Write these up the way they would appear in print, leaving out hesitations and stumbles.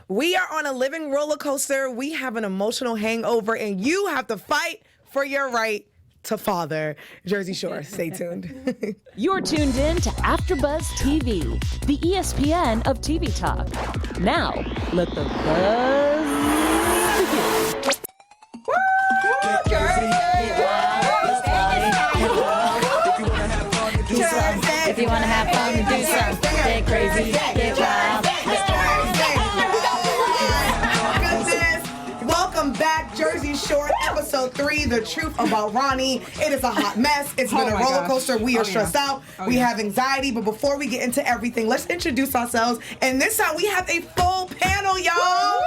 We are on a living roller coaster. We have an emotional hangover, and you have to fight for your right to father. Jersey Shore, stay tuned. You're tuned in to AfterBuzz TV, the ESPN of TV talk. Now, let the buzz begin. If you want to have fun, do something. Get crazy, get wild. Welcome back, Jersey Shore, episode 3, The Truth About Ronnie. It is a hot mess. It's been a roller coaster. We are stressed out. We have anxiety. But before we get into everything, let's introduce ourselves. And this time we have a full panel, y'all.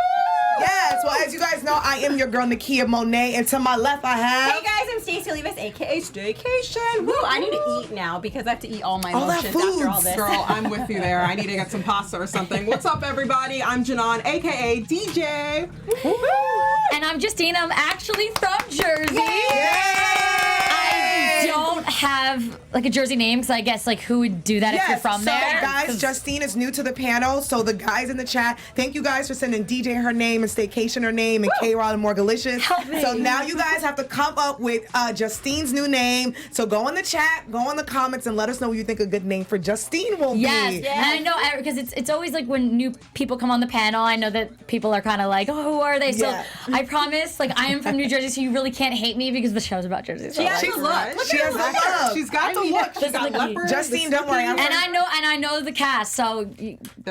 Yes, well, as you guys know, I am your girl, Nakia Monet, and to my left I have... Hey guys, I'm Stacey Olivas, aka Staycation. Woo, I need to eat now because I have to eat all my emotions after all this. Girl, I'm with you there. I need to get some pasta or something. What's up, everybody? I'm Djenane, aka DJ. Woo. And I'm Justine. I'm actually from Jersey. I don't have like a Jersey name because I guess like who would do that if you're from there? Guys, Justine is new to the panel, so the guys in the chat, thank you guys for sending DJ her name and Staycation her name and K-Rod and Morgalicious. Help me. So now you guys have to come up with Justine's new name. So go in the chat, go in the comments, and let us know what you think a good name for Justine will be. Yes, and I know because it's always like when new people come on the panel, I know that people are kind of like, oh, who are they? So I promise, like I am from New Jersey, so you really can't hate me because the show's about Jersey. So She has the look. She has the look. She's got the look. She's got leopard. Justine, don't worry. And I know the cast, so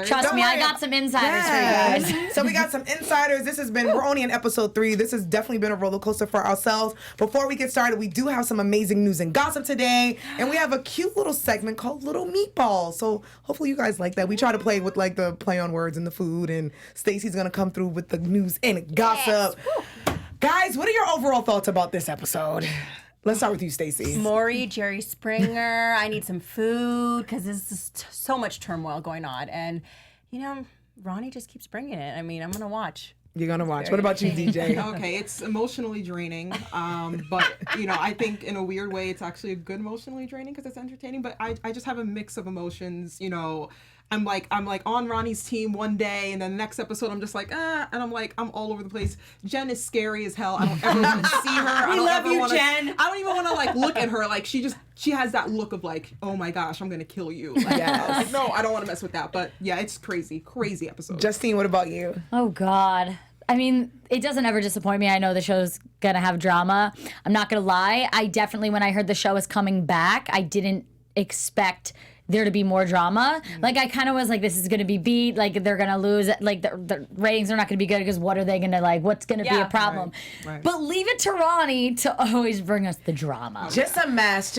trust me, I got some insiders for you guys. So we got some insiders. We're only in episode 3. This has definitely been a roller coaster for ourselves. Before we get started, we do have some amazing news and gossip today, and we have a cute little segment called Little Meatballs. So hopefully you guys like that. We try to play with like the play on words and the food, and Stacey's gonna come through with the news and gossip. Guys, what are your overall thoughts about this episode? Let's start with you, Stacey. Maury, Jerry Springer. I need some food because there's just so much turmoil going on, and you know, Ronnie just keeps bringing it. I mean, I'm gonna watch. You're gonna watch. What about you, DJ? Okay, it's emotionally draining, but you know, I think in a weird way, it's actually a good emotionally draining because it's entertaining. But I just have a mix of emotions. You know, I'm like on Ronnie's team one day, and then the next episode I'm just like, and I'm all over the place. Jen is scary as hell. I don't ever want to see her. We love you, Jen. I don't even want to like look at her. Like she has that look of like, oh my gosh, I'm gonna kill you. Like, like, no, I don't want to mess with that. But yeah, it's crazy episode. Justine, what about you? Oh God. I mean, it doesn't ever disappoint me. I know the show's gonna have drama. I'm not gonna lie. I definitely, when I heard the show was coming back, I didn't expect there to be more drama. Like, I kind of was like, this is going to be beat. Like, they're going to lose. Like, the ratings are not going to be good because what are they going to, like, what's going to be a problem? Right. But leave it to Ronnie to always bring us the drama. Just a mess.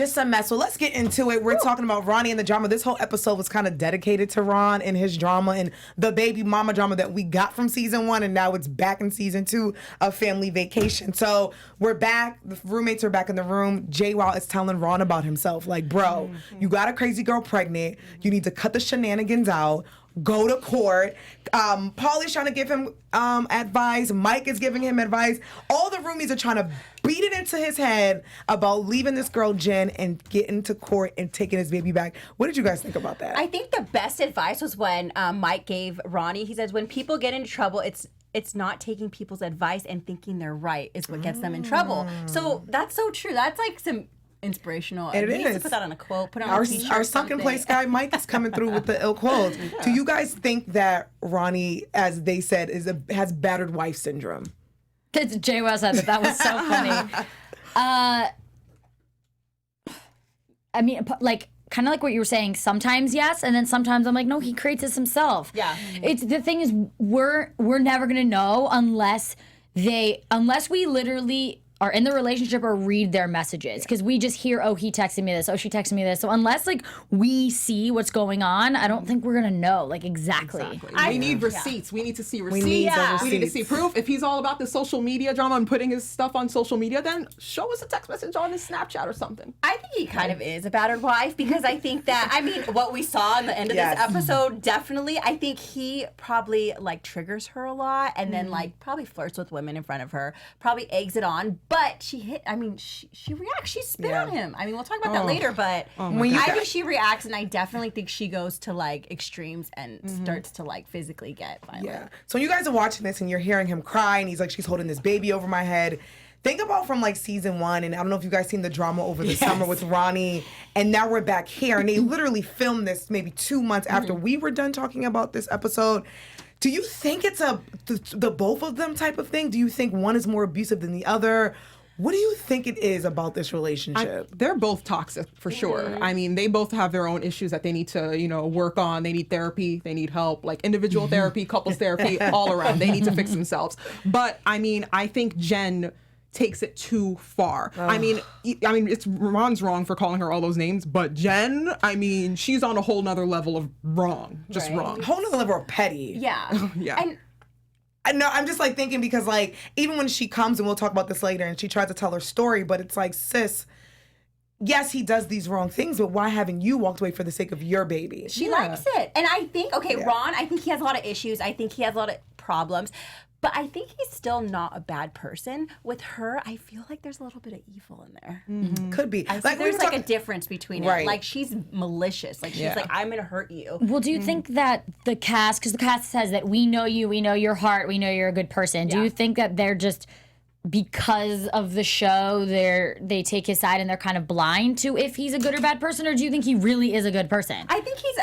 So let's get into it. We're talking about Ronnie and the drama. This whole episode was kind of dedicated to Ron and his drama and the baby mama drama that we got from season 1, and now it's back in season 2 of Family Vacation. So we're back. The roommates are back in the room. Yeaaaah is telling Ron about himself. Like, bro, you got a crazy girl pregnant. You need to cut the shenanigans out. Go to court. Paulie's trying to give him advice. Mike is giving him advice. All the roomies are trying to beat it into his head about leaving this girl Jen and getting to court and taking his baby back. What did you guys think about that? I think the best advice was when Mike gave Ronnie. He says, when people get into trouble, it's not taking people's advice and thinking they're right is what gets them in trouble. So that's so true. That's like some inspirational. It we is. need to put that on a quote. Put it on our a t-shirt. Our sunken place guy Mike is coming through with the ill quotes. Do you guys think that Ronnie, as they said, has battered wife syndrome? Yeaaaah said that was so funny. I mean, like, kind of like what you were saying. Sometimes yes, and then sometimes I'm like, no, he creates this himself. Yeah. It's the thing is, we're never gonna know unless we literally are in the relationship or read their messages, because we just hear, oh, he texted me this, oh, she texted me this. So unless like we see what's going on, I don't think we're gonna know like exactly. We need receipts. We need to see receipts. We We need to see proof. If he's all about the social media drama and putting his stuff on social media, then show us a text message on his Snapchat or something. I think he kind of is a battered wife, because I think that, I mean, what we saw in the end of this episode, definitely, I think he probably like triggers her a lot and then like probably flirts with women in front of her, probably eggs it on, But she hit. I mean, she reacts. She spit Yeah. on him. I mean, we'll talk about that later. But When you I got- think she reacts, and I definitely think she goes to like extremes and starts to like physically get violent. Yeah. So when you guys are watching this and you're hearing him cry and he's like, she's holding this baby over my head. Think about from like season 1, and I don't know if you guys seen the drama over the summer with Ronnie, and now we're back here, and they literally filmed this maybe 2 months after we were done talking about this episode. Do you think it's the both of them type of thing? Do you think one is more abusive than the other? What do you think it is about this relationship? They're both toxic for sure. I mean, they both have their own issues that they need to, work on. They need therapy. They need help, like individual therapy, couples therapy, all around. They need to fix themselves. But I mean, I think Jen takes it too far. I mean, it's Ron's wrong for calling her all those names, but Jen, I mean, she's on a whole nother level of wrong, just wrong. A whole nother level of petty. Yeah. Yeah. And I know, I'm just like thinking because like even when she comes, and we'll talk about this later, and she tries to tell her story, but it's like, sis, yes, he does these wrong things, but why haven't you walked away for the sake of your baby? she likes it. And I think, Ron, I think he has a lot of issues. I think he has a lot of problems. But I think he's still not a bad person. With her, I feel like there's a little bit of evil in there. Could be. I see there's like a difference between Right. it. Like she's malicious. Like she's like, I'm gonna hurt you. Well, do you think that the cast, because the cast says that we know you, we know your heart, we know you're a good person. Do you think that they're just, because of the show, they take his side and they're kind of blind to if he's a good or bad person, or do you think he really is a good person? I think he's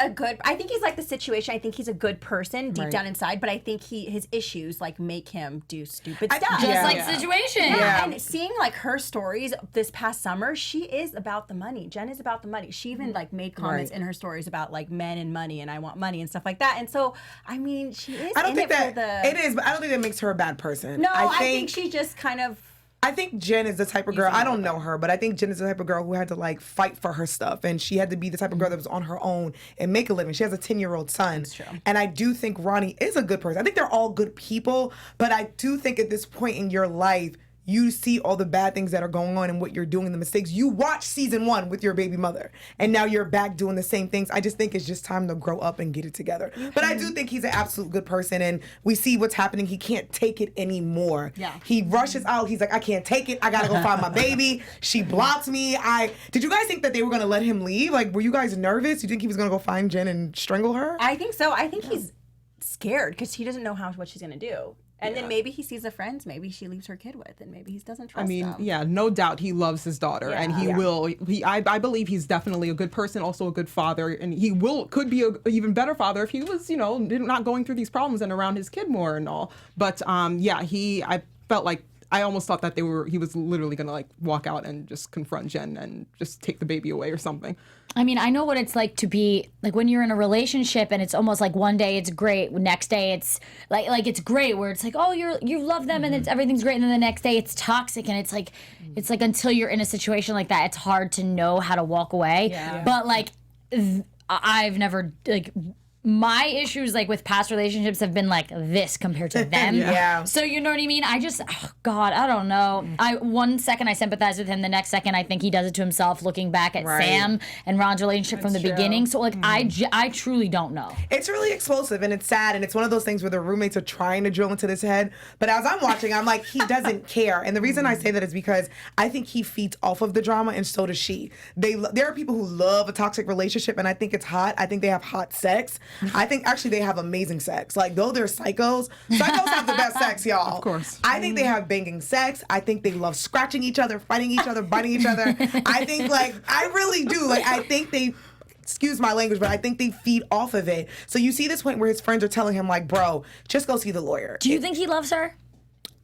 like the situation. I think he's a good person deep down inside, but I think his issues like make him do stupid stuff. Just like Situation. Yeah. And seeing like her stories this past summer, she is about the money. Jen is about the money. She even like made comments in her stories about like men and money and I want money and stuff like that. And so, I mean, she is I don't in think it that for the... it is, but I don't think that makes her a bad person. No, I think she just kind of... I think Jen is the type of girl, I don't know her, but I think Jen is the type of girl who had to like fight for her stuff, and she had to be the type of girl that was on her own and make a living. She has a 10-year-old son. That's true. And I do think Ronnie is a good person. I think they're all good people, but I do think at this point in your life, you see all the bad things that are going on and what you're doing, the mistakes. You watched season 1 with your baby mother, and now you're back doing the same things. I just think it's just time to grow up and get it together. But I do think he's an absolute good person, and we see what's happening. He can't take it anymore. Yeah. He rushes out. He's like, I can't take it. I gotta go find my baby. She blocked me. Did you guys think that they were gonna let him leave? Like, were you guys nervous? You think he was gonna go find Jen and strangle her? I think so. I think he's scared because he doesn't know what she's gonna do. And then maybe he sees the friends, maybe she leaves her kid with, and maybe he doesn't trust them. Yeah, no doubt he loves his daughter, and he will. I believe he's definitely a good person, also a good father, and he could be an even better father if he was, not going through these problems and around his kid more and all. But I felt like I almost thought that he was literally gonna like walk out and just confront Jen and just take the baby away or something. I mean, I know what it's like to be like when you're in a relationship and it's almost like one day it's great, next day it's like it's great where it's like, oh, you love them and it's everything's great, and then the next day it's toxic, and it's like until you're in a situation like that, it's hard to know how to walk away. Yeah. But like I've never like. My issues like with past relationships have been like this compared to them. Yeah. So you know what I mean? I just, God, I don't know. One second I sympathize with him, the next second I think he does it to himself, looking back at Sam and Ron's relationship from the beginning. So like I truly don't know. It's really explosive and it's sad, and it's one of those things where the roommates are trying to drill into this head. But as I'm watching, I'm like, he doesn't care. And the reason I say that is because I think he feeds off of the drama, and so does she. There are people who love a toxic relationship, and I think it's hot. I think they have hot sex. I think actually they have amazing sex. Like, though they're psychos have the best sex, y'all. Of course. I think they have banging sex. I think they love scratching each other, fighting each other, biting each other. I think, like, I really do. Like, I think they, excuse my language, but I think they feed off of it. So you see this point where his friends are telling him, like, bro, just go see the lawyer. Do you think he loves her?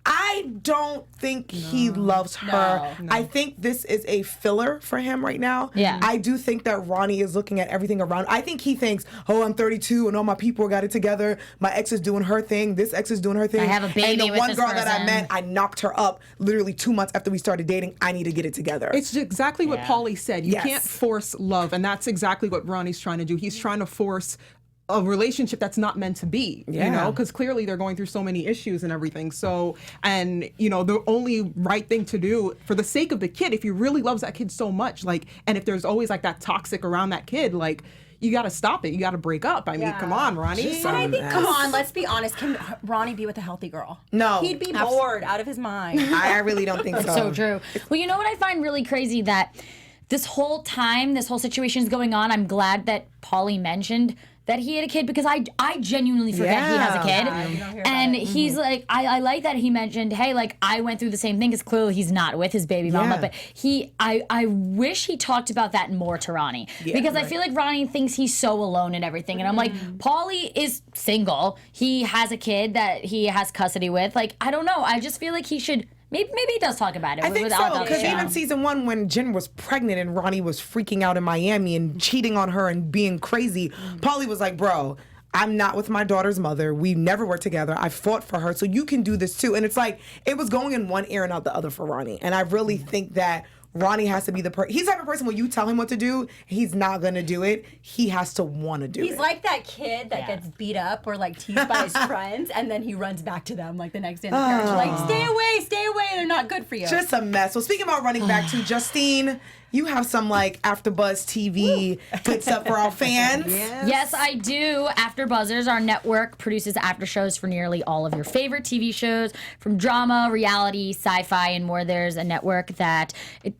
I don't think he loves her. No. I think this is a filler for him right now. Yeah. I do think that Ronnie is looking at everything around. I think he thinks, oh, I'm 32 and all my people got it together. My ex is doing her thing. This ex is doing her thing. I have a baby and the with one this girl person. that I met, I knocked her up literally 2 months after we started dating. I need to get it together. It's exactly what Paulie said. You can't force love, and that's exactly what Ronnie's trying to do. He's trying to force a relationship that's not meant to be, because clearly they're going through so many issues and everything. So, and the only right thing to do for the sake of the kid, if he really loves that kid so much, like, and if there's always like that toxic around that kid, like, you got to stop it. You got to break up. I mean, come on, Ronnie. And I think, come on, let's be honest. Can Ronnie be with a healthy girl? No. He'd be bored out of his mind. I really don't think so. So true. Well, you know what I find really crazy, that this whole time, this whole situation is going on, I'm glad that Paulie mentioned that he had a kid, because I genuinely forget he has a kid. Yeah, you don't hear about and it. he's like, I like that he mentioned, hey, like, I went through the same thing, because clearly he's not with his baby mama, but I wish he talked about that more to Ronnie, because I feel like Ronnie thinks he's so alone and everything, and I'm like, Paulie is single, he has a kid that he has custody with, like, I don't know, I just feel like he should. Maybe he does talk about it. I think without so, the because show. even season 1, when Jen was pregnant and Ronnie was freaking out in Miami and cheating on her and being crazy, Paulie was like, bro, I'm not with my daughter's mother. We never were together. I fought for her, so you can do this too. And it's like, it was going in one ear and out the other for Ronnie. And I really think that Ronnie has to be the person. He's the type of person when you tell him what to do, he's not going to do it. He has to want to do it. He's like that kid that gets beat up or like teased by his friends, and then he runs back to them like the next day. And the parents are like, stay away, they're not good for you. Just a mess. Well, speaking about running back to Justine, you have some like AfterBuzz TV good stuff for our fans. Yes, I do. AfterBuzzers, our network, produces after shows for nearly all of your favorite TV shows, from drama, reality, sci-fi, and more. There's a network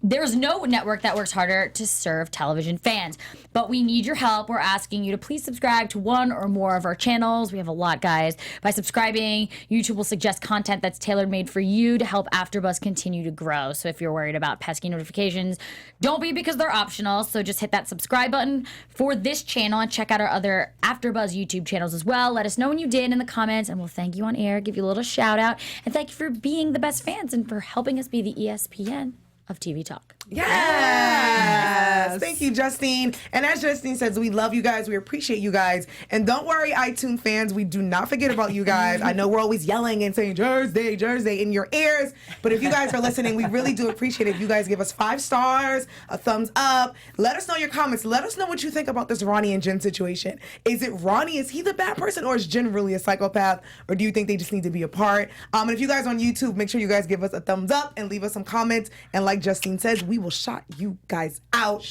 there's no network that works harder to serve television fans. But we need your help. We're asking you to please subscribe to one or more of our channels. We have a lot, guys. By subscribing, YouTube will suggest content that's tailor-made for you to help AfterBuzz continue to grow. So if you're worried about pesky notifications, don't be, because they're optional. So just hit that subscribe button for this channel and check out our other AfterBuzz YouTube channels as well. Let us know when you did in the comments, and we'll thank you on air, give you a little shout out, and thank you for being the best fans and for helping us be the ESPN of TV talk. Yes. Thank you, Justine. And as Justine says, we love you guys. We appreciate you guys. And don't worry, iTunes fans, we do not forget about you guys. I know we're always yelling and saying Jersey, Jersey in your ears. But if you guys are listening, we really do appreciate it if you guys give us 5 stars, a thumbs up. Let us know your comments. Let us know what you think about this Ronnie and Jen situation. Is it Ronnie? Is he the bad person, or is Jen really a psychopath? Or do you think they just need to be apart? And if you guys on YouTube, make sure you guys give us a thumbs up and leave us some comments. And like Justine says, we will shout you guys out.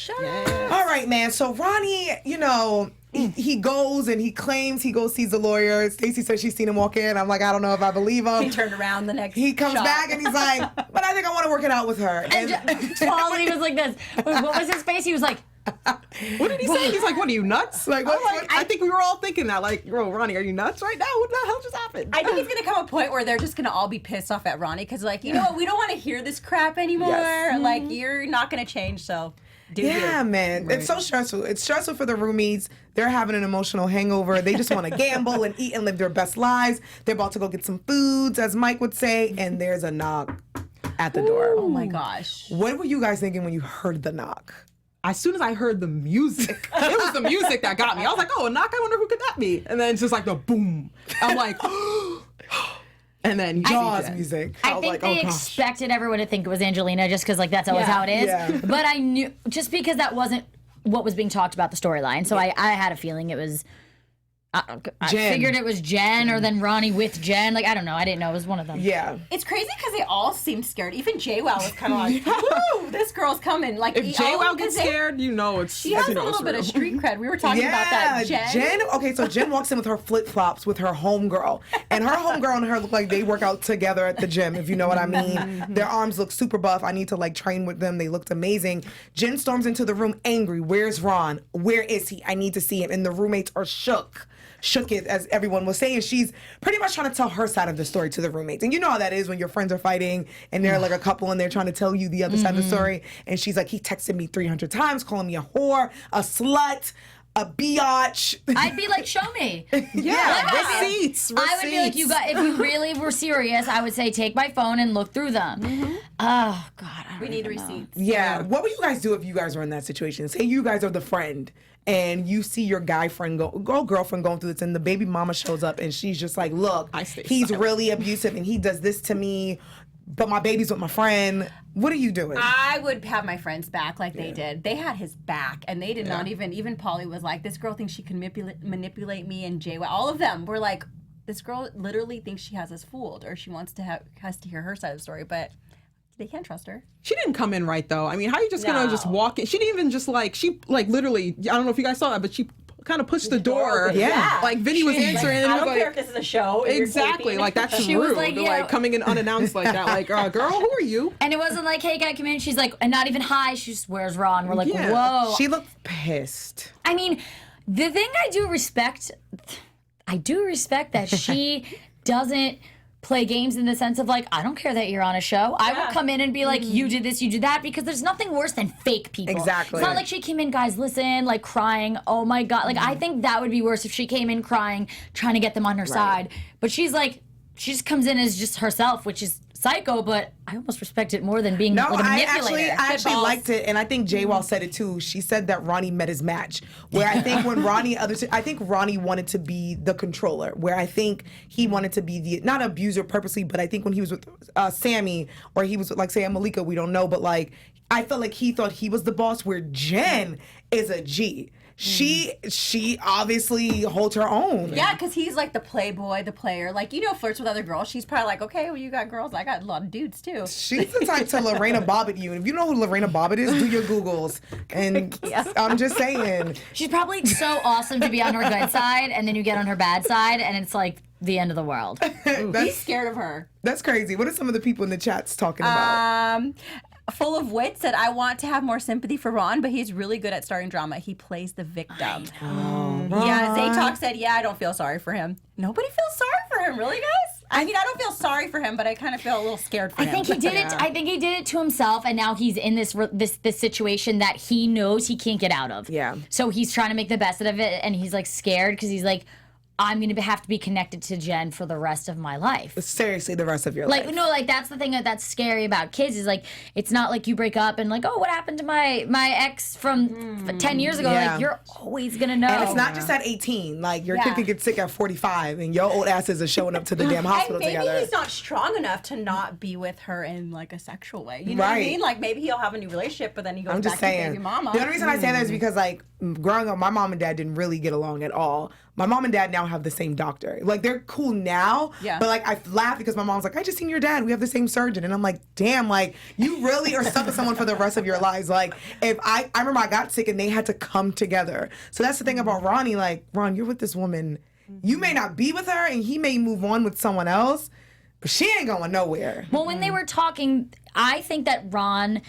All right, man. So Ronnie, you know, he goes and he claims he goes sees the lawyer. Stacey says she's seen him walk in. I'm like, I don't know if I believe him. He turned around the next He comes shot. back and he's like, but I think I want to work it out with her. And Paulie was like this. What was his face? He was like, What did he say? He's like, what are you, nuts? Like, I think we were all thinking that. Like, bro, Ronnie, are you nuts right now? What the hell just happened? I think it's going to come a point where they're just going to all be pissed off at Ronnie because, like, you know what? We don't want to hear this crap anymore. Yes. Like, you're not going to change, so do you. man. It's so stressful. It's stressful for the roomies. They're having an emotional hangover. They just want to gamble and eat and live their best lives. They're about to go get some foods, as Mike would say, and there's a knock at the door. Oh, my gosh. What were you guys thinking when you heard the knock? As soon as I heard the music, it was the music that got me. I was like, oh, a knock, I wonder who could that be? And then it's just like the boom. I'm like, and then Jaws music. I think they expected everyone to think it was Angelina just because, like, that's always how it is. Yeah. But I knew, just because that wasn't what was being talked about the storyline. So I had a feeling it was, I figured it was Jen or then Ronnie with Jen. Like, I don't know. I didn't know. It was one of them. Yeah. It's crazy because they all seemed scared. Even JWoww was kind of like, woo, this girl's coming. Like, if JWoww gets scared, you know it's She has a little bit of street cred. We were talking about that. Jen. Okay, so Jen walks in with her flip-flops with her homegirl. And her homegirl and her look like they work out together at the gym, if you know what I mean. Their arms look super buff. I need to, like, train with them. They looked amazing. Jen storms into the room angry. Where's Ron? Where is he? I need to see him. And the roommates are shook it, as everyone was saying. She's pretty much trying to tell her side of the story to the roommates. And you know how that is when your friends are fighting and they're like a couple and they're trying to tell you the other side of the story. And she's like, he texted me 300 times, calling me a whore, a slut, a biatch. I'd be like, show me. Receipts. I would be like, you got. If you really were serious, I would say take my phone and look through them. Oh God, We need receipts. Yeah. What would you guys do if you guys were in that situation? Say you guys are the friend and you see your guy friend girlfriend going through this and the baby mama shows up and she's just like, look, he's really abusive and he does this to me, but my baby's with my friend. What are you doing? I would have my friends back like they did. They had his back, and they did not even Paulie was like, this girl thinks she can manipulate me, and JWoww. All of them were like, this girl literally thinks she has us fooled, or she wants to has to hear her side of the story, but they can't trust her. She didn't come in right though. I mean, how are you just gonna just walk in? She didn't even just like, she like literally, I don't know if you guys saw that, but she kind of pushed the door. Yeah. Like Vinny was answering, and I he was don't care if like, this is a show. and you're exactly, taping. like that's She rude. was like, Like coming in unannounced like that. Like, girl, who are you? And it wasn't like, hey, guy, come in. She's like, and not even hi. She just, where's Ron? We're like, Yeah. whoa. She looked pissed. I mean, the thing I do respect that she doesn't play games in the sense of like, I don't care that you're on a show. I will come in and be like, you did this, you did that, because there's nothing worse than fake people. Exactly. It's not like she came in, guys, listen, like crying, oh my God. Like, I think that would be worse if she came in crying, trying to get them on her side. But she's like, she just comes in as just herself, which is psycho, but I almost respect it more than being No, like a I manipulator. actually liked it, and I think J-Wall said it too. She said that Ronnie met his match. Where I think when I think Ronnie wanted to be the controller. Where I think he wanted to be the not abuser purposely, but I think when he was with Sammy or he was with like say Malika, we don't know, but like I felt like he thought he was the boss. Where Jen is a G. She obviously holds her own. Yeah, because he's like the playboy, the player. Like, flirts with other girls. She's probably like, okay, well, you got girls. I got a lot of dudes, too. She's the type to Lorena Bobbitt you. And if you know who Lorena Bobbitt is, do your Googles. And I'm just saying. She's probably so awesome to be on her good side, and then you get on her bad side, and it's like the end of the world. He's scared of her. That's crazy. What are some of the people in the chats talking about? Full of Wit said, I want to have more sympathy for Ron, but he's really good at starting drama. He plays the victim. Yeah, Zaytalk said, yeah, I don't feel sorry for him. Nobody feels sorry for him, really, guys? I mean, I don't feel sorry for him, but I kind of feel a little scared for him. I think he did it. I think he did it to himself, and now he's in this situation that he knows he can't get out of. Yeah. So he's trying to make the best of it, and he's like scared because he's like, I'm going to have to be connected to Jen for the rest of my life. Seriously, the rest of your Like, life. no, like that's the thing that's scary about kids is like, it's not like you break up and like, oh, what happened to my ex from 10 years ago? Yeah. Like, you're always going to know. And it's not just at 18. Like, your kid could get sick at 45, and your old asses are showing up to the damn hospital and maybe together. he's not strong enough to not be with her in like a sexual way. You know what I Right. mean? Like maybe he'll have a new relationship, but then he goes I'm back just to saying. baby mama. The only reason I say that is because, like, growing up, my mom and dad didn't really get along at all. My mom and dad now have the same doctor. Like, they're cool now, but, like, I laugh because my mom's like, I just seen your dad. We have the same surgeon. And I'm like, damn, like, you really are stuck with someone for the rest of your lives. Like, if I remember I got sick and they had to come together. So that's the thing about Ronnie. Like, Ron, you're with this woman. You may not be with her, and he may move on with someone else, but she ain't going nowhere. Well, when they were talking, I think that Ron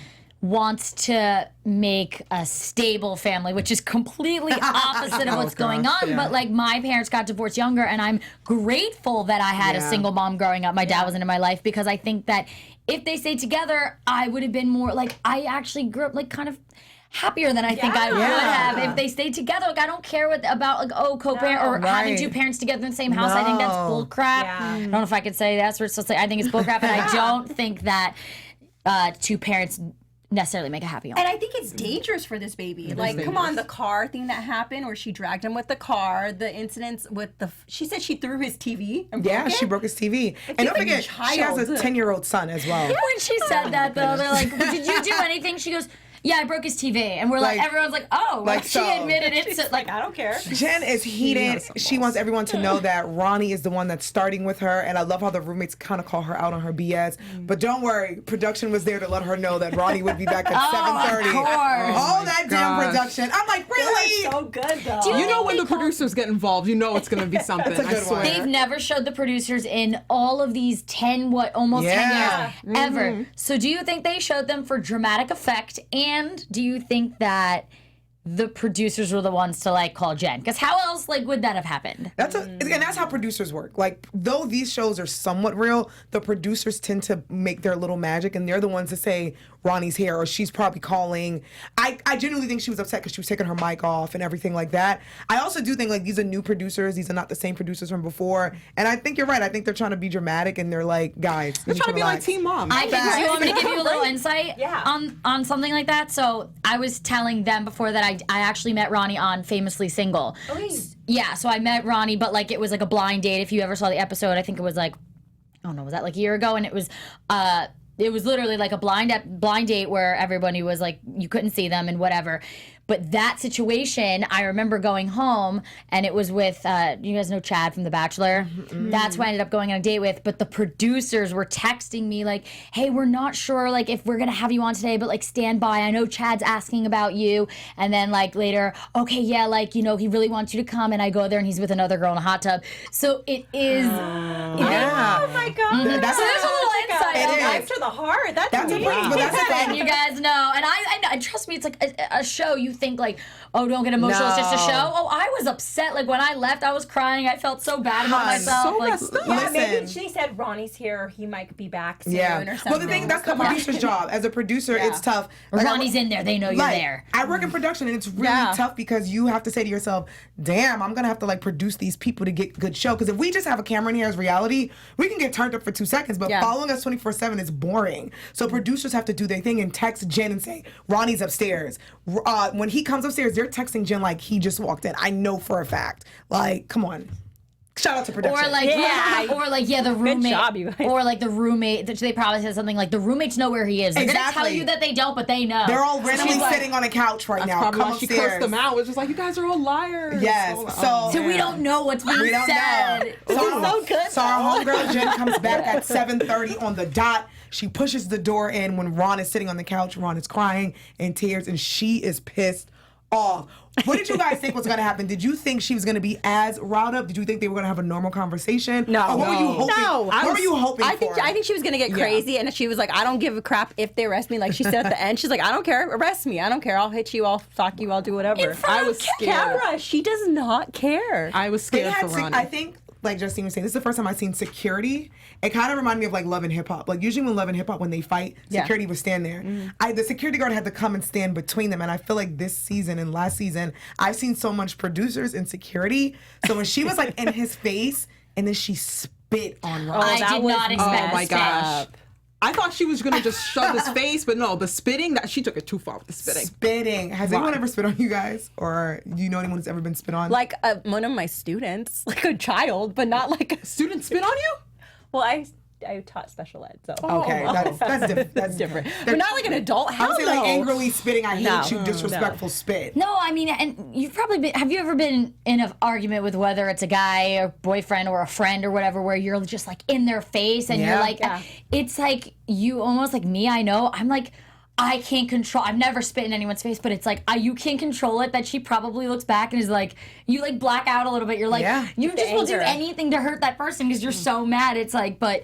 wants to make a stable family, which is completely opposite of what's going on. Yeah. But like my parents got divorced younger, and I'm grateful that I had a single mom growing up. My dad wasn't in my life because I think that if they stayed together, I would have been more like, I actually grew up like kind of happier than I think I would have if they stayed together. Like I don't care about like co-parent or having two parents together in the same house. I think that's bull crap. I don't know if I could say that. So I think it's bull crap, and I don't think that two parents necessarily make a happy home. And I think it's dangerous for this baby. Like, come on, the car thing that happened where she dragged him with the car, the incidents with she said she threw his TV and broke it. She broke his TV. And don't like a forget, she has a child. 10-year-old son as well. When she said that, though, they're like, did you do anything? She goes, yeah, I broke his TV. And we're like everyone's like, oh, like she so. admitted it. So, like, I don't care. Jen is heated. She wants everyone to know that Ronnie is the one that's starting with her, and I love how the roommates kind of call her out on her BS. But don't worry, production was there to let her know that Ronnie would be back at 7:30. Of course. All that damn production. I'm like, really? So good though. You know when the producers get involved, you know it's going to be something. That's a good I swear. one. they've never showed the producers in all of these 10 years ever. So do you think they showed them for dramatic effect? And do you think that the producers were the ones to like call Jen? Because how else like would that have happened? And that's how producers work. Like, though these shows are somewhat real, the producers tend to make their little magic, and they're the ones that say Ronnie's here, or she's probably calling. I genuinely think she was upset because she was taking her mic off and everything like that. I also do think like these are new producers. These are not the same producers from before. And I think you're right. I think they're trying to be dramatic, and they're like, guys, They're trying to be like Teen Mom. Do you want me to give you a little insight on something like that? So I was telling them before that I actually met Ronnie on Famously Single. Yeah, so I met Ronnie, but like it was like a blind date. If you ever saw the episode, I think it was like, I don't know, was that like a year ago? And it was it was literally like a blind date where everybody was like, you couldn't see them and whatever. But that situation, I remember going home, and it was with, you guys know Chad from The Bachelor? That's who I ended up going on a date with. But the producers were texting me like, hey, we're not sure like if we're going to have you on today, but like stand by. I know Chad's asking about you. And then like later, okay, yeah, like, you know, he really wants you to come. And I go there and he's with another girl in a hot tub. So it is. Yeah. Oh my God. That's So there's a little insight. It is. Knife to the heart. That's That's amazing. amazing. But that's the thing. You guys know, and I trust me. It's like a show. You think like, oh, don't get emotional. It's just a show. Oh, I was upset. Like when I left, I was crying. I felt so bad about myself. So like, messed up. Yeah, maybe Listen. she said Ronnie's here. He might be back soon Yeah. or something. Well, the thing, that's the producer's job. As a producer, it's tough. Like, Ronnie's in there. They know you're there. I work in production, and it's really tough because you have to say to yourself, damn, I'm going to have to like produce these people to get good show. Because if we just have a camera in here as reality, we can get turned up for 2 seconds. But following us 24/7 is boring. So producers have to do their thing and text Jen and say, Ronnie's upstairs. When he comes upstairs, they're texting Jen like he just walked in. I know for a fact. Like, come on. Shout out to production. Or like, the roommate. job, you guys. Or like the roommate. They probably said something like, the roommates know where he is. They're gonna tell Exactly. you that they don't, but they know. They're all randomly She's like- sitting on a couch right now. Probably Come why she upstairs. cursed them out. It was just like, you guys are all liars. Yes. Oh, So So we don't know what's being we don't said. know. This is so good. So our homegirl Jen comes back at 7:30 on the dot. She pushes the door in when Ron is sitting on the couch. Ron is crying in tears, and she is pissed off. What did you guys think was going to happen? Did you think she was going to be as riled up? Did you think they were going to have a normal conversation? No. Or what were you hoping? No. What were you hoping I for? think she was gonna get crazy, and she was like, "I don't give a crap if they arrest me." Like she said at the end, she's like, "I don't care, arrest me. I don't care. I'll hit you. I'll sock you. I'll do whatever." I was scared. Camera. She does not care. I was They scared had for Ronnie. I think, like Justine was saying, this is the first time I've seen security. It kind of reminded me of like Love and Hip Hop. Like usually when Love and Hip Hop, when they fight, security would stand there. The security guard had to come and stand between them. And I feel like this season and last season, I've seen so much producers and security. So when she was like in his face and then she spit on Ron. I did not expect Oh my spit. gosh. I thought she was gonna just shove his face, but no, the spitting, that she took it too far with the spitting. Spitting. Has anyone ever spit on you guys? Or do you know anyone who's ever been spit on? Like one of my students, like a child, but not like a Student spit on you? Well, I taught special ed, so okay, that's different. That's different. But not like an adult. I Hell would say no. like angrily spitting, I hate No. you, disrespectful spit. No, I mean, and you've probably been, have you ever been in an argument with whether it's a guy or boyfriend or a friend or whatever, where you're just like in their face and you're like, it's like you almost like me, I know, I'm like, I can't control, I've never spit in anyone's face, but it's like, you can't control it, that she probably looks back and is like, you like black out a little bit. You're like, you just will do anger. anything to hurt that person because you're so mad. It's like, but,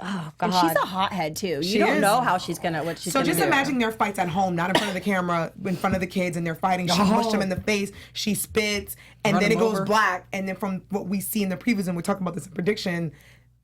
oh God. And she's a hothead too. She You don't is. know how she's gonna what she's So gonna just do. imagine their fights at home, not in front of the camera, in front of the kids, and they're fighting. She pushed him in the face. She spits, and Run then it him goes over. black. And then from what we see in the previews, and we're talking about this in prediction,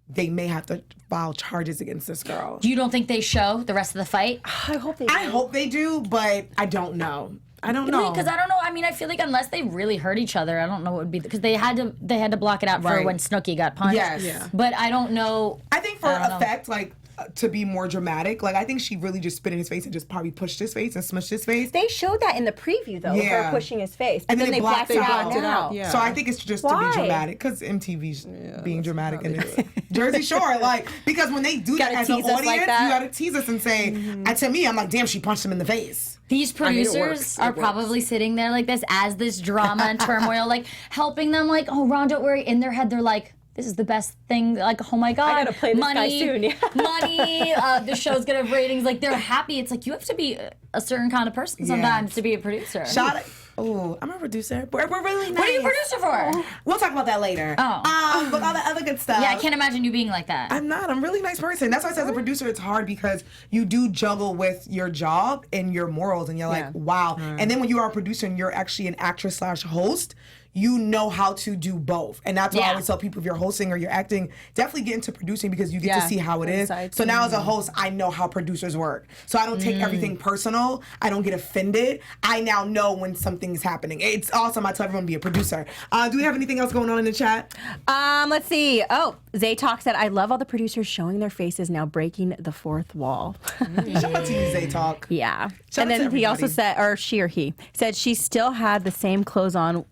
they may have to file charges against this girl. You don't think they show the rest of the fight? I hope they. I hope they do, but I don't know. I don't know. Because I don't know. I mean, I feel like unless they really hurt each other, I don't know what would be because they had to block it out for Right. when Snooki got punched. Yes. Yeah. But I don't know. I think for I don't know. effect, like to be more dramatic, like I think she really just spit in his face and just probably pushed his face and smushed his face. They showed that in the preview though, Yeah. her pushing his face, but And then they blacked it out blacked it now. out, yeah. So I think it's just to Why? be dramatic because MTV's being dramatic and it's Jersey Shore. Like because when they do that Gotta as an tease us audience, like that. you gotta tease us and say, to me, I'm like, damn, she punched him in the face. These producers are probably sitting there like this as this drama and turmoil, like helping them, like, oh, Ron, don't worry. In their head, they're like, this is the best thing. Like, oh my God, gotta play this guy money, soon, yeah. money. The show's gonna have ratings. Like, they're happy. It's like you have to be a certain kind of person sometimes to be a producer. Shout out. Oh, I'm a producer. We're really nice. What are you a producer for? We'll talk about that later. Oh. But all the other good stuff. Yeah, I can't imagine you being like that. I'm not. I'm a really nice person. That's why I say as a producer, it's hard because you do juggle with your job and your morals, and you're like, wow. And then when you are a producer and you're actually an actress / host, you know how to do both. And that's why I always tell people if you're hosting or you're acting, definitely get into producing because you get to see how it is. So now as a host, I know how producers work. So I don't take everything personal. I don't get offended. I now know when something's happening. It's awesome. I tell everyone to be a producer. Do we have anything else going on in the chat? Let's see. Oh, Zaytalk said, I love all the producers showing their faces now breaking the fourth wall. Shout out to you, Zay Talk. Yeah. Shout And out to then he also everybody. said, or she or he said she still had the same clothes on.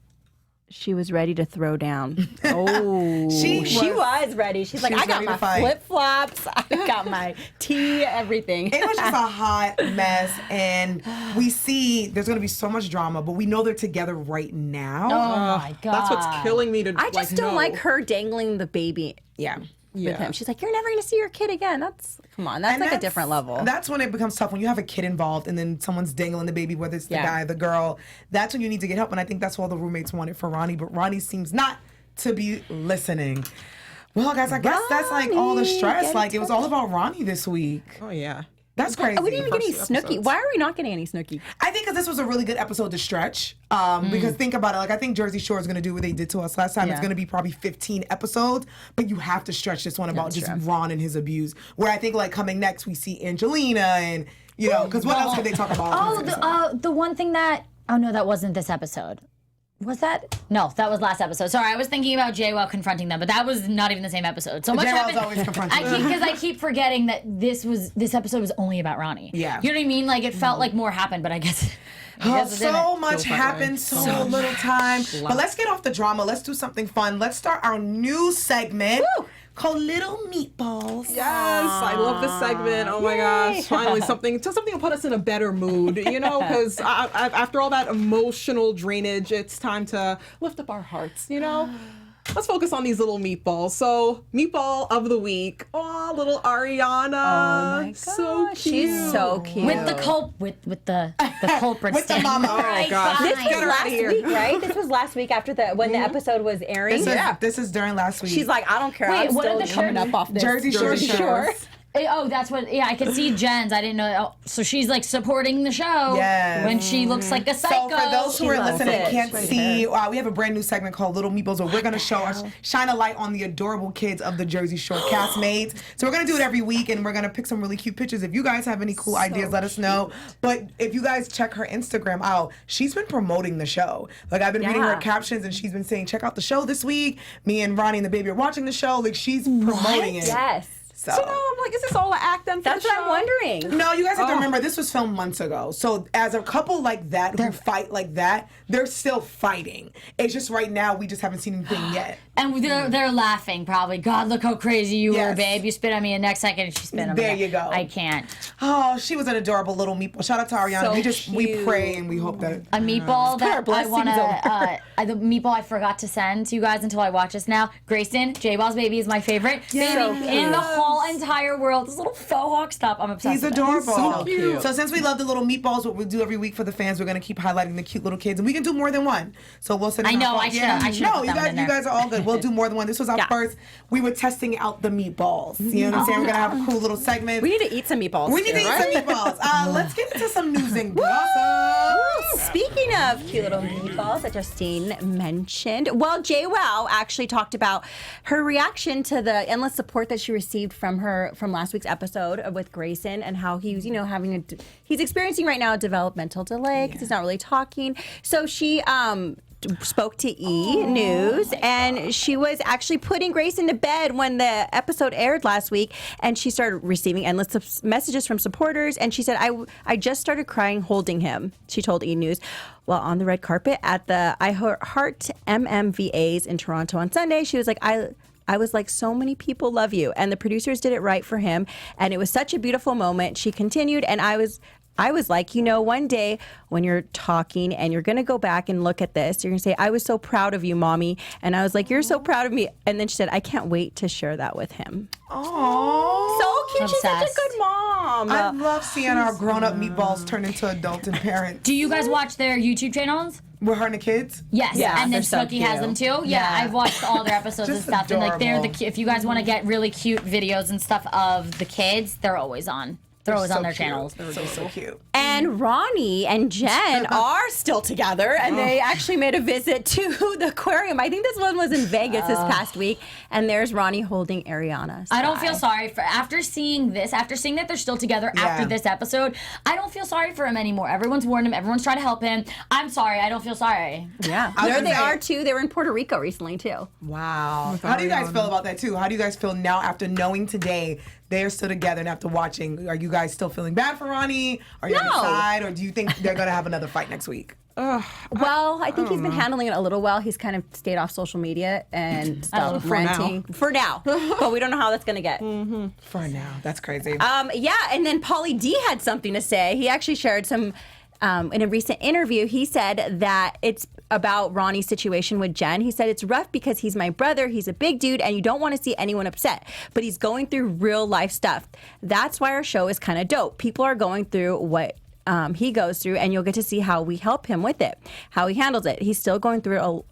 she was ready to throw down. Oh, she was ready. She's like, I got my flip flops, I got my tea, everything. It was just a hot mess, and we see there's going to be so much drama, but we know they're together right now. Oh my God. That's what's killing me. I just don't like her dangling the baby. Yeah. With him. She's like, you're never going to see your kid again. Come on, that's like a different level. That's when it becomes tough, when you have a kid involved and then someone's dangling the baby, whether it's the guy, the girl. That's when you need to get help, and I think that's what all the roommates wanted for Ronnie, but Ronnie seems not to be listening. Well, guys, I guess that's like all the stress. Like, it was all about Ronnie this week. Oh, yeah. That's crazy. We didn't even get any Snooki. Why are we not getting any Snooki? I think because this was a really good episode to stretch. Because think about it. Like, I think Jersey Shore is going to do what they did to us last time. It's going to be probably 15 episodes. But you have to stretch this one about just Ron and his abuse. Where I think, like, coming next, we see Angelina and, you know, because what else could they talk about? The one thing that... Oh, no, that wasn't this episode. Was that? No, that was last episode. Sorry, I was thinking about Yeaaaah confronting them, but that was not even the same episode. So much happened. Always confronting Because I keep forgetting that this episode was only about Ronnie. Yeah. You know what I mean? Like, it felt like more happened, but I guess so much happened, so little time. But let's get off the drama. Let's do something fun. Let's start our new segment called Little Meatballs. Yes, I love this segment. Oh my gosh, finally something to put us in a better mood, you know, because after all that emotional drainage, it's time to lift up our hearts, you know. Let's focus on these little meatballs. So, meatball of the week. Oh, little Ariana. Oh my gosh. So cute. She's so cute. with the culprit With the mama. Oh my gosh. This Get was her last out of here. week, right? This was last week after when the episode was airing. This is during last week. She's like, I don't care. Wait, I'm what still are the coming shirts? up off this. Jersey Shore. Oh, that's what. Yeah, I could see Jen's. I didn't know. Oh, so she's like supporting the show. Yes. When she looks like a psycho. So for those who are listening and can't Right see, we have a brand new segment called Little Meatballs where we're going to shine a light on the adorable kids of the Jersey Shore castmates. So we're going to do it every week, and we're going to pick some really cute pictures. If you guys have any cool ideas, let us know. But if you guys check her Instagram out, she's been promoting the show. Like, I've been reading her captions, and she's been saying, check out the show this week. Me and Ronnie and the baby are watching the show. Like, she's promoting it. Yes. So now I'm like, is this all an act then? That's what I'm wondering. No, you guys have to remember, this was filmed months ago. So as a couple like that, who fight like that, they're still fighting. It's just right now, we just haven't seen anything yet. And they're laughing probably. God, look how crazy you were, babe. You spit on me, and next second she spit on me. There you go. I can't. Oh, she was an adorable little meatball. Shout out to Ariana. We pray and we hope that a meatball that I want to. the meatball I forgot to send to you guys until I watch this now. Grayson, J-Ball's baby is my favorite baby in the whole entire world. This little faux hawk stop. I'm obsessed. He's with adorable. So cute. So since we love the little meatballs, what we'll do every week for the fans, we're gonna keep highlighting the cute little kids, and we can do more than one. So we'll send. I know. I should. No, you guys are all good. We'll do more than one. This was our first. We were testing out the meatballs. You know what I'm saying? We're gonna have a cool little segment. We need to eat some meatballs. We need to eat some meatballs. Let's get into some news and gossip. Speaking of cute little meatballs that Justine mentioned, well, Yeaaaah actually talked about her reaction to the endless support that she received from last week's episode with Grayson, and how he's he's experiencing right now a developmental delay because he's not really talking. So she spoke to News, and she was actually putting Grayson to bed when the episode aired last week, and she started receiving endless messages from supporters, and she said, I just started crying holding him, she told News, while on the red carpet at the I Heart MMVAs in Toronto on Sunday. She was like, I was like, so many people love you, and the producers did it right for him, and it was such a beautiful moment. She continued, and I was like, one day when you're talking and you're going to go back and look at this, you're going to say, I was so proud of you, mommy. And I was like, you're so proud of me. And then she said, I can't wait to share that with him. Aww. So cute. She's such a good mom. I love seeing our grown-up meatballs turn into adults and parents. Do you guys watch their YouTube channels? With her and the kids? Yes, yeah, and then Snooki has them too. Yeah, I've watched all their episodes and stuff. Adorable. And like if you guys want to get really cute videos and stuff of the kids, they're always on. They're always on their channels. So cute. And Ronnie and Jen are still together, and they actually made a visit to the aquarium. I think this one was in Vegas this past week, and there's Ronnie holding Ariana. I don't feel sorry for after seeing that they're still together after this episode. I don't feel sorry for him anymore. Everyone's warned him. Everyone's trying to help him. I'm sorry. I don't feel sorry. Yeah, there they are too. They were in Puerto Rico recently too. Wow. How do you guys feel about that too? How do you guys feel now after knowing today they're still together, and after watching? Are you guys still feeling bad for Ronnie? Are you on his side, or do you think they're gonna have another fight next week? Well, I think he's been handling it a little well. He's kind of stayed off social media and stopped ranting. For now. But we don't know how that's going to get. For now. That's crazy. Yeah, and then Pauly D had something to say. He actually shared some, in a recent interview, he said that it's about Ronnie's situation with Jen. He said, it's rough because he's my brother, he's a big dude, and you don't want to see anyone upset. But he's going through real life stuff. That's why our show is kind of dope. People are going through what he goes through, and you'll get to see how we help him with it, how he handles it. He's still going through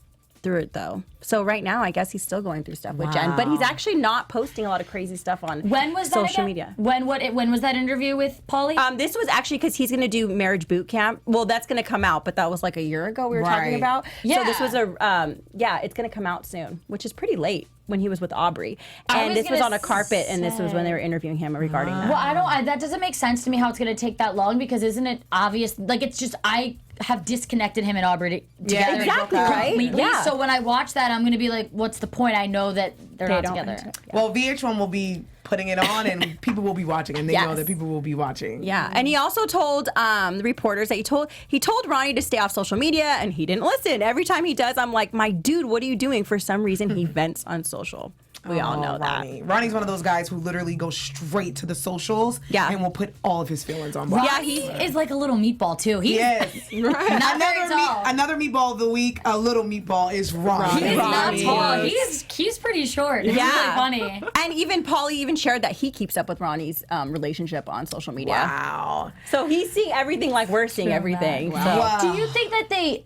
it though. So right now, I guess he's still going through stuff with Jen, but he's actually not posting a lot of crazy stuff on social media. When was that interview with Pauly? This was actually because he's going to do marriage boot camp. Well, that's going to come out, but that was like a year ago we were talking about. Yeah. So this was it's going to come out soon, which is pretty late when he was with Aubrey. And this was on a carpet, and this was when they were interviewing him regarding that. Well, that doesn't make sense to me how it's going to take that long, because isn't it obvious? Like, it's just, I have disconnected him and Aubrey together. Exactly, right? Completely. Yeah. So when I watch that, I'm going to be like, what's the point? I know that they're not together. Well, VH1 will be putting it on, and people will be watching, and they know that people will be watching. Yeah, and he also told the reporters that he told Ronnie to stay off social media, and he didn't listen. Every time he does, I'm like, my dude, what are you doing? For some reason, he vents on social. We all know Ronnie. Ronnie's one of those guys who literally goes straight to the socials and will put all of his feelings on blast. Yeah, he is like a little meatball too. He's right. Another meatball of the week, a little meatball is Ronnie. He's not tall. He's pretty short. It's really funny. And even Pauly even shared that he keeps up with Ronnie's relationship on social media. Wow. So he's seeing everything like we're seeing everything. Wow. Do you think that they,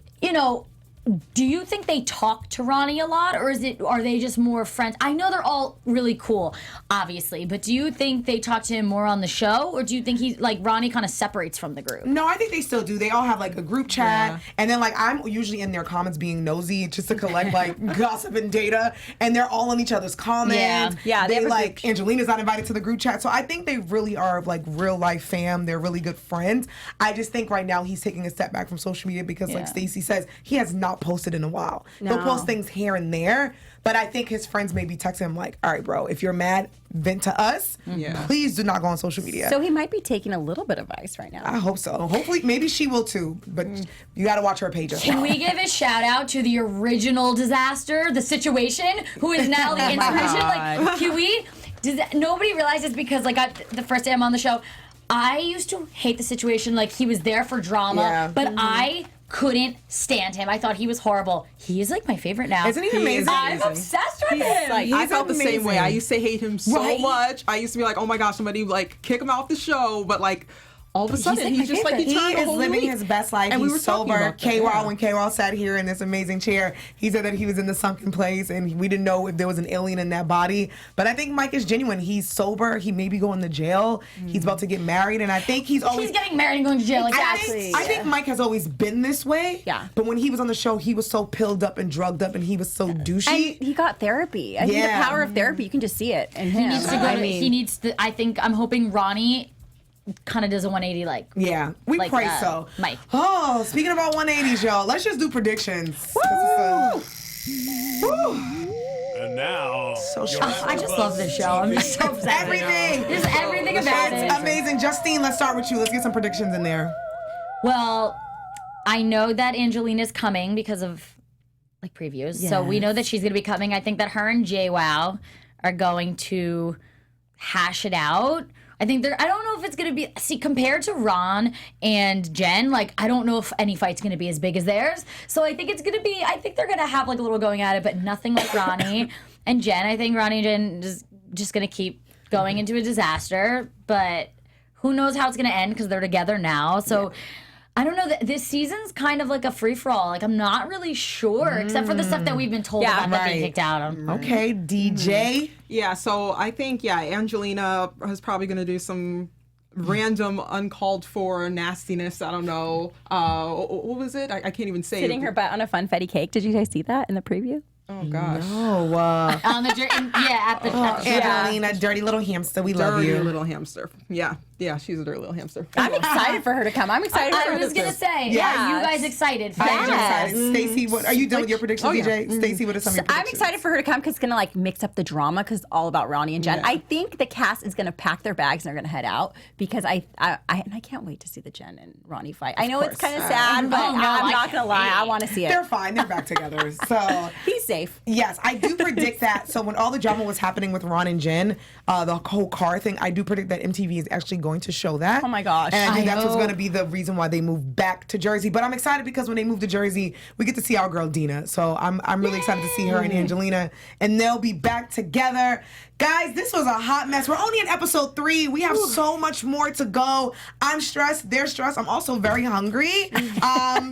do you think they talk to Ronnie a lot, or are they just more friends? I know they're all really cool, obviously, but do you think they talk to him more on the show, or do you think Ronnie kind of separates from the group? No, I think they still do. They all have like a group chat, and then like I'm usually in their comments being nosy just to collect like gossip and data, and they're all in each other's comments. Yeah, they like Angelina's not invited to the group chat, so I think they really are like real life fam. They're really good friends. I just think right now he's taking a step back from social media because, like Stacey says, he has not posted in a while. He'll post things here and there, but I think his friends may be texting him like, all right, bro, if you're mad, vent to us. Please do not go on social media. So he might be taking a little bit of ice right now. I hope so. Hopefully, maybe she will too, but you got to watch her page. Can we give a shout out to the original disaster, the situation, who is now the inspiration? Like, can we? Nobody realizes, because like the first day I'm on the show, I used to hate the situation. Like, he was there for drama, but I couldn't stand him. I thought he was horrible. He is like my favorite now. Isn't he amazing? I'm obsessed with him. Like, I felt the same way. I used to hate him so much. I used to be like, oh my gosh, somebody like kick him off the show, but like all of a sudden he's just like, he is living his best life. And he's we were sober. When K-Wall sat here in this amazing chair, he said that he was in the sunken place and we didn't know if there was an alien in that body. But I think Mike is genuine. He's sober. He may be going to jail. He's about to get married, and I think he's getting married and going to jail. Exactly. I think Mike has always been this way. Yeah. But when he was on the show, he was so pilled up and drugged up, and he was so douchey. And he got therapy. I think the power of therapy, you can just see it. And he needs to go. He needs to. I think I'm hoping Ronnie kind of does a 180 like. Yeah, we like, pray so. Mike. Oh, speaking about 180s, y'all, let's just do predictions. Woo! And now, I just love this show. I'm just so obsessed. Everything. Just everything about it. It's amazing. Justine, let's start with you. Let's get some predictions in there. Well, I know that Angelina's coming because of like previews. So we know that she's going to be coming. I think that her and JWoww are going to hash it out. I think I don't know if it's going to be, compared to Ron and Jen, like, I don't know if any fight's going to be as big as theirs. So I think it's going to be, I think they're going to have like a little going at it, but nothing like Ronnie and Jen. I think Ronnie and Jen is just going to keep going into a disaster, but who knows how it's going to end because they're together now. So I don't know. This season's kind of like a free-for-all. Like, I'm not really sure, except for the stuff that we've been told about them being kicked out. Okay, DJ. Yeah, so I think, Angelina is probably going to do some random uncalled for nastiness. I don't know. What was it? I can't even say Sitting her butt on a funfetti cake. Did you guys see that in the preview? Oh, gosh. No. On the at the Angelina, dirty little hamster. We love you. Dirty little hamster. Yeah. Yeah, she's a dirty little hamster. I'm excited for her to come. I'm excited for her I was to gonna say, Yeah. are you guys excited for I am that? excited. Stacey, what are you done with your predictions, DJ? Stacey, what are some of your I'm predictions? excited for her to come because it's gonna like mix up the drama because it's all about Ronnie and Jen. Yeah. I think the cast is gonna pack their bags and they're gonna head out because and I can't wait to see the Jen and Ronnie fight. I know it's kind of sad, but Oh, no, I'm I not gonna lie, I want to see it. They're fine. They're back together. So He's safe. yes, I do predict that. So when all the drama was happening with Ron and Jen, the whole car thing, I do predict that MTV is actually going to show that. Oh my gosh. And I think that's what's hope. going to be the reason why they moved back to Jersey. But I'm excited because when they move to Jersey, we get to see our girl Dina. So I'm really excited to see her and Angelina, and they'll be back together. Guys, this was a hot mess. We're only in episode 3. We have so much more to go. I'm stressed. They're stressed. I'm also very hungry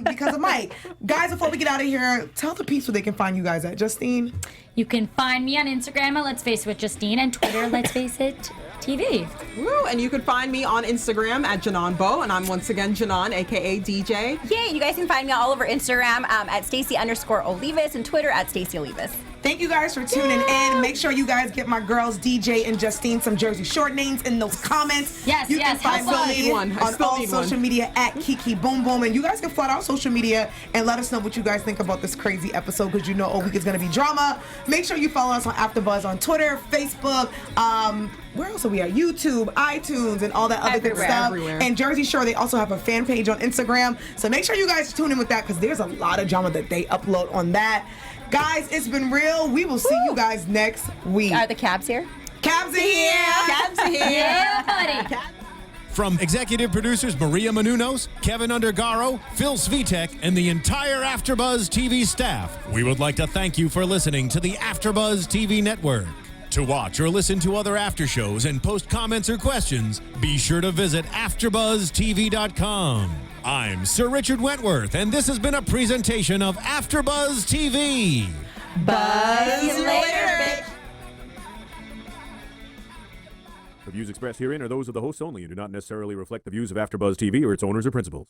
because of Mike. Guys, before we get out of here, tell the peeps where they can find you guys at. Justine? You can find me on Instagram at Let's Face It with Justine and Twitter Let's Face It TV. Woo, and you can find me on Instagram at Djenane Bo, and I'm once again Djenane, aka DJ. Yay! You guys can find me all over Instagram at Stacey_Olivas and Twitter at Stacey Olivas. Thank you guys for tuning in. Make sure you guys get my girls DJ and Justine some Jersey Short names in those comments. Yes, you yes, can find help us. me I still need one. I on still all need social one. media at Kiki Boom Boom, and you guys can flood our social media and let us know what you guys think about this crazy episode because you know all week is gonna be drama. Make sure you follow us on AfterBuzz on Twitter, Facebook. Where else are we at? YouTube, iTunes, and all that other good Everywhere. stuff. Everywhere. And Jersey Shore, they also have a fan page on Instagram. So make sure you guys tune in with that because there's a lot of drama that they upload on that. Guys, it's been real. We will see you guys next week. Are the cabs here? Cabs are here. Cabs are here. Yeah, buddy. From executive producers Maria Menounos, Kevin Undergaro, Phil Svitek, and the entire AfterBuzz TV staff, we would like to thank you for listening to the AfterBuzz TV network. To watch or listen to other after shows and post comments or questions, be sure to visit AfterBuzzTV.com. I'm Sir Richard Wentworth, and this has been a presentation of AfterBuzz TV. Buzz you later, bitch. The views expressed herein are those of the hosts only and do not necessarily reflect the views of AfterBuzz TV or its owners or principals.